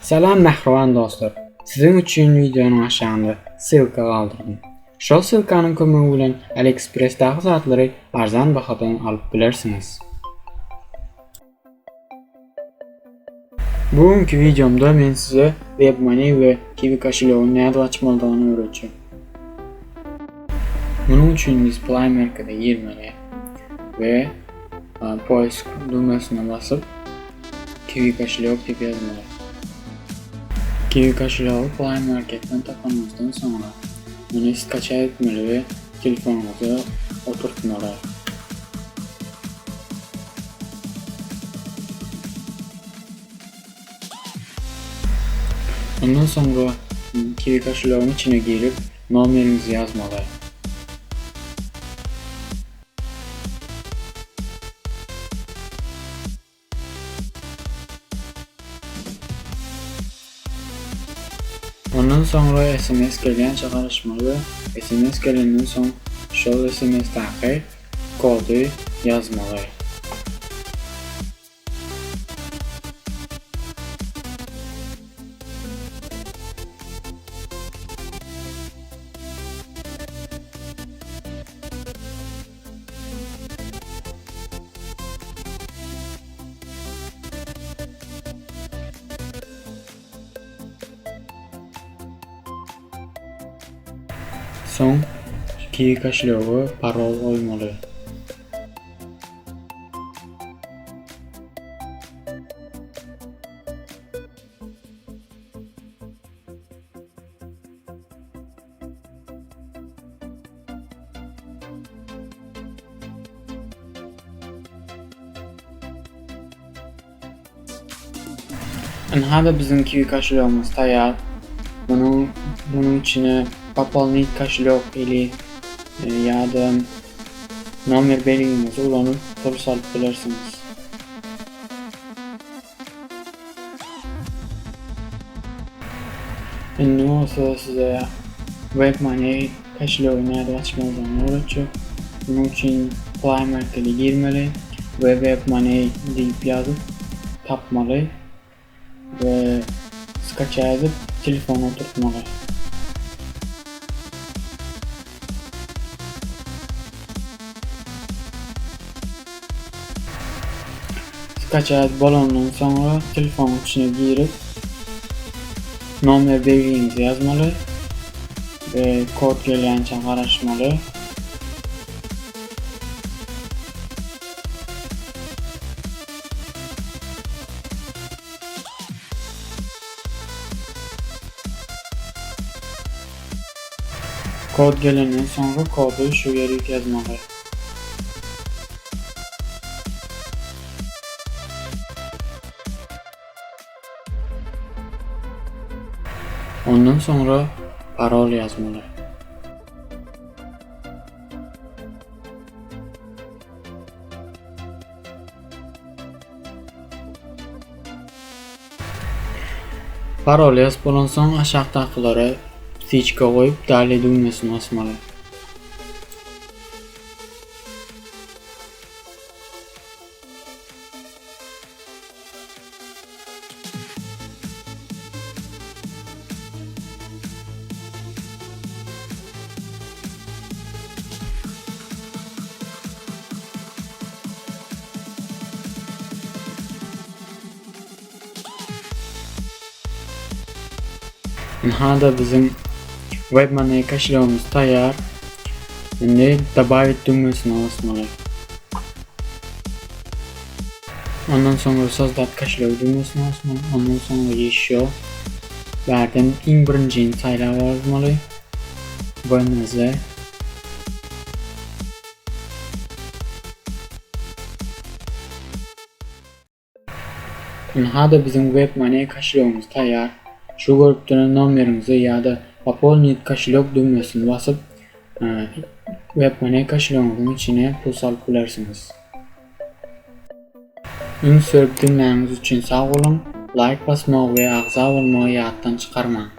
Salam mehriban dostlar. Sizin üçün videonun aşağında silka kaldırdım. Şu silkanın kömegi bilen AliExpress'dagi zatları arzan bahadan alıp bilersiniz. Bugünkü videomda men size WebMoney ve Kiwi koşulygini näde açmalydygyny öğreteceğim. Bunun için biz Play Market'e girmeli ve poisk düğmesine basıp Kiwi koşulygy dep yazmalı. Kiwi koşulygy Play Market'ten tapmamızdan sonra bunu skaça etmeli ve telefonunuza oturtmalı. Ondan sonra Kiwi koşulygynyň içine girip numaranyňyzy yazmaly. Ondan sonra SMS gelýän çağrışmaly. SMS gelenden soň şol SMS'däki kodu yazmaly. Soň Kiwi koşulygy parol goýmaly. Hada bizim Kiwi koşulygymyz taýýar. Bunun içine Poполнить koşulyg ili ýa-da nomer belgiňizi ulanyp pul salyp bilersiniz. Endi bolsa size WebMoney koşulygyny näde açmalydygyny öğretjek. Bunun için Play Market'e girmeli ve WebMoney diýip ýazyp tapmaly ve skaça edip telefona oturtmaly. Skaça bolandan sonra telefonun içine girip nomer belgiňizi yazmaly ve kod gelýänçe garaşmaly. Kod gelenden sonra kodu şu ýere yazmaly. Ondan sonra parol yazmalı. Parol yazıp bolan soň aşağıdakilere seçke goýup daly düğmesine basmaly. Hada bizim WebMoney koşulygymyz taýýar. Endi добавить düğmesine basmaly. Ondan sonra sozdap koşulygy düğmesine basmaly. Ondan sonra ýeşil bärden iň birinjini saýlap almaly. Bönüze hada bizim WebMoney koşulygymyz taýýar. Şu görüp duran nomeriňizi ýa-da Poполнить koşulyg düğmesine basyp WebMoney koşulygynyň içine pul salyp bilersiniz. Ün söp dinläňiz üçin sag bolun. Like basmagy we agza bolmagy ýatdan çykarmaň.